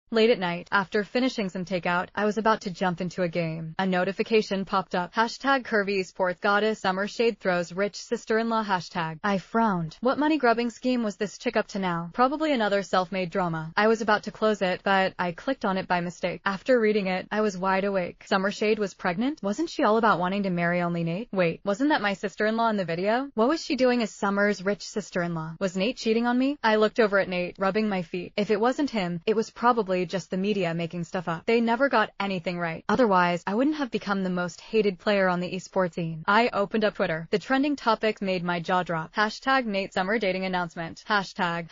Late at night, after finishing some takeout, I was about to jump into a game. A notification popped up. Hashtag curvy eSports goddess summer shade throws rich sister-in-law hashtag. I frowned. What money-grubbing scheme was this chick up to now? Probably another self-made drama. I was about to close it, but I clicked on it by mistake. After reading it, I was wide awake. Summer Shade was pregnant? Wasn't she all about wanting to marry only Nate? Wait, wasn't that my sister-in-law in the video? What was she doing as Summer's rich sister-in-law? Was Nate cheating on me? I looked over at Nate, rubbing my feet. If it wasn't him, it was probably just the media making stuff up. They never got anything right. Otherwise, I wouldn't have become the most hated player on the esports scene. I opened up Twitter. The trending topics made my jaw drop. Hashtag Nate Summer dating announcement. Hashtag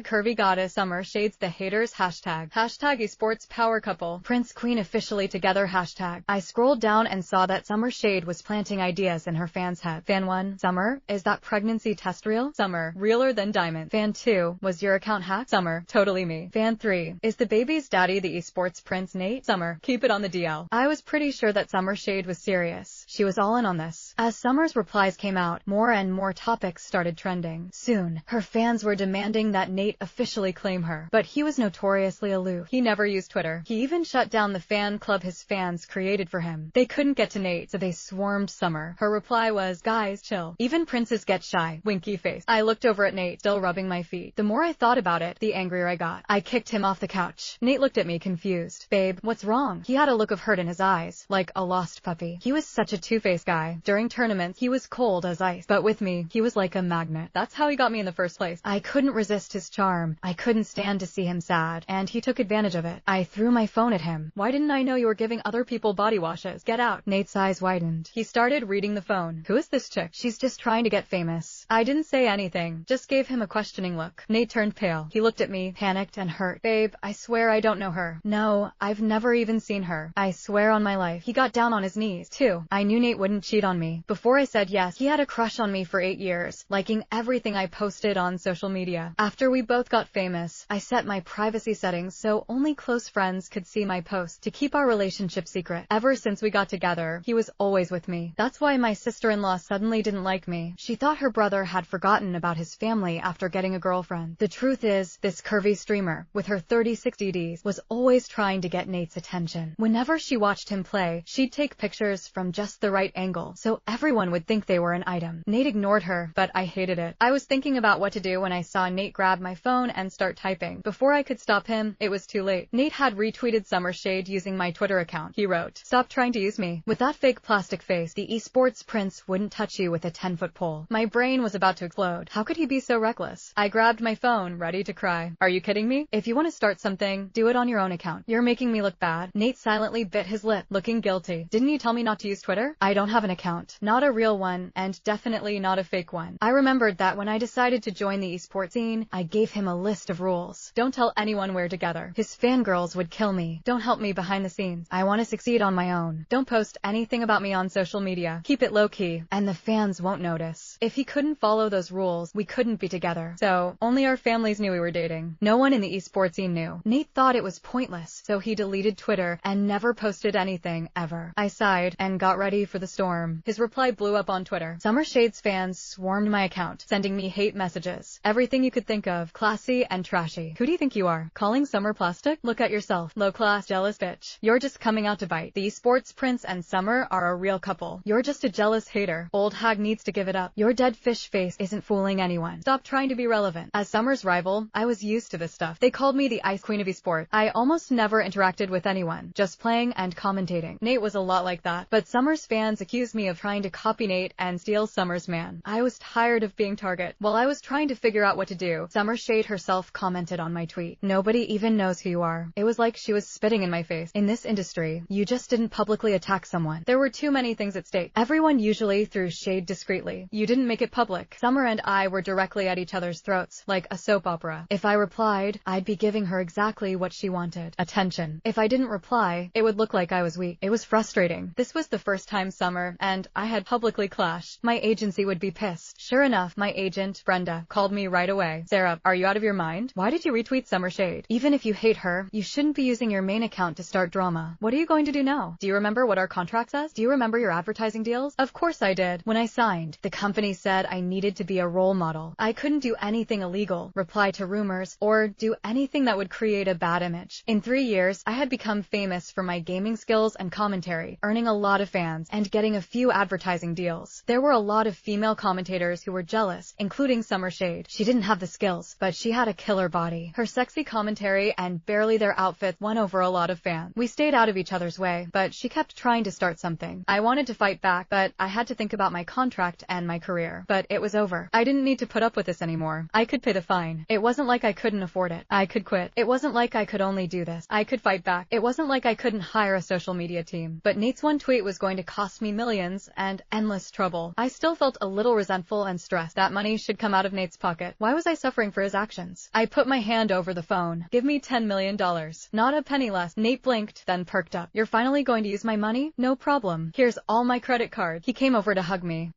curvy goddess Summer shades the haters. Hashtag esports power couple. Prince Queen officially together. Hashtag. I scrolled down and saw that Summer Shade was planting ideas in her fans' head. Fan 1, Summer, is that pregnancy test real? Summer, realer than diamond. Fan 2, was your account hacked? Summer, totally me. Fan 3, is the baby's daddy the esports prince Nate? Summer, keep it on the DL. I was pretty sure that Summer Shade was serious. She was all in on this. As Summer's replies came out, more and more topics started trending. Soon, her fans were demanding that Nate officially claim her. But he was notoriously aloof. He never used Twitter. He even shut down the fan club his fans created for him. They couldn't get to Nate, so they swarmed Summer. Her reply was, guys, chill. Even princes get shy. Winky face. I looked over at Nate, still rubbing my feet. The more I thought about it, the angrier I got. I kicked him off the couch. Nate looked at me confused. Babe, what's wrong? He had a look of hurt in his eyes, like a lost puppy. He was such a two-faced guy. During tournaments, he was cold as ice, but with me, he was like a magnet. That's how he got me in the first place. I couldn't resist his charm. I couldn't stand to see him sad, and he took advantage of it. I threw my phone at him. Why didn't I know you were giving other people body washes? Get out. Nate's eyes widened. He started reading the phone. Who is this chick? She's just trying to get famous. I didn't say anything, just gave him a questioning look. Nate turned pale. He looked at me, panicked and hurt. Babe, I swear I don't know her. No, I've never even seen her. I swear on my life. He got down on his knees, too. I knew Nate wouldn't cheat on me. Before I said yes, he had a crush on me for 8 years, liking everything I posted on social media. After we both got famous, I set my privacy settings so only close friends could see my posts to keep our relationship secret. Ever since we got together, he was always with me. That's why my sister-in-law suddenly didn't like me. She thought her brother had forgotten about his family after getting a girlfriend. The truth is, this curvy streamer, with her 36 DDs, was always trying to get Nate's attention. Whenever she watched him play, she'd take pictures from just the right angle, so everyone would think they were an item. Nate ignored her, but I hated it. I was thinking about what to do when I saw Nate grab my phone and start typing. Before I could stop him, it was too late. Nate had retweeted Summer Shade using my Twitter account. He wrote, "Stop trying to use me. With that fake plastic face, the esports prince wouldn't touch you with a 10-foot pole." My brain was about to explode. How could he be so reckless? I grabbed my phone, ready to cry. Are you kidding me? If you want to start something, do it on your own account. You're making me look bad. Nate silently bit his lip, looking guilty. Didn't you tell me not to use Twitter? I don't have an account. Not a real one, and definitely not a fake one. I remembered that when I decided to join the esports scene, I gave him a list of rules. Don't tell anyone we're together. His fangirls would kill me. Don't help me behind the scenes. I want to succeed on my own. Don't post anything about me on social media. Keep it low-key, and the fans won't notice. If he couldn't follow those rules, we couldn't be together. So, only our families knew we were dating. No one in the esports scene knew. Nate thought it was pointless, so he deleted Twitter and never posted anything, ever. I sighed and got ready for the storm. His reply blew up on Twitter. Summer Shade's fans swarmed my account, sending me hate messages. Everything you could think of, classy and trashy. Who do you think you are? Calling Summer plastic? Look at yourself. Low-class, jealous bitch. You're just coming out to bite. The esports prince and Summer are a real couple. You're just a jealous hater. Old hag needs to give it up. Your dead fish face isn't fooling anyone. Stop trying to be relevant. As Summer's rival, I was used to this stuff. They called me the ice queen of esports. I almost never interacted with anyone, just playing and commentating. Nate was a lot like that, but Summer's fans accused me of trying to copy Nate and steal Summer's man. I was tired of being target. While I was trying to figure out what to do, Summer Shade herself commented on my tweet. Nobody even knows who you are. It was like she was spitting in my face. In this industry, you just didn't publicly attack someone. There were too many things at stake. Everyone usually threw shade discreetly. You didn't make it public. Summer and I were directly at each other's throats, like a soap opera. If I replied, I'd be giving her exactly what she wanted. Attention. If I didn't reply, it would look like I was weak. It was frustrating. This was the first time Summer and I had publicly clashed. My agency would be pissed. Sure enough, my agent, Brenda, called me right away. "Sarah, are you out of your mind? Why did you retweet Summer Shade? Even if you hate her, you shouldn't be using your main account to start drama. What are you going to do now? Do you remember what our contract says? Do you remember your advertising deals?" Of course I did. When I signed, the company said I needed to be a role model. I couldn't do anything illegal, reply to rumors, or do anything that would create a bad image. In 3 years, I had become famous for my gaming skills and commentary, earning a lot of fans, and getting a few advertising deals. There were a lot of female commentators who were jealous, including Summer Shade. She didn't have the skills, but she had a killer body. Her sexy commentary and barely their outfits won over a lot of fans. We stayed out of each other's way, but she kept trying to start something. I wanted to fight back, but I had to think about my contract and my career. But it was over. I didn't need to put up with this anymore. I could pay the fine. It wasn't like I couldn't afford it. I could quit. It wasn't like I could only do this. I could fight back. It wasn't like I couldn't hire a social media team. But Nate's one tweet was going to cost me millions and endless trouble. I still felt a little resentful and stressed. That money should come out of Nate's pocket. Why was I suffering for his actions? I put my hand over the phone. Give me $10 million. Not a penny less. Nate blinked, then perked up. You're finally going to use my money? No problem. Here's all my credit card. He came over to hug me.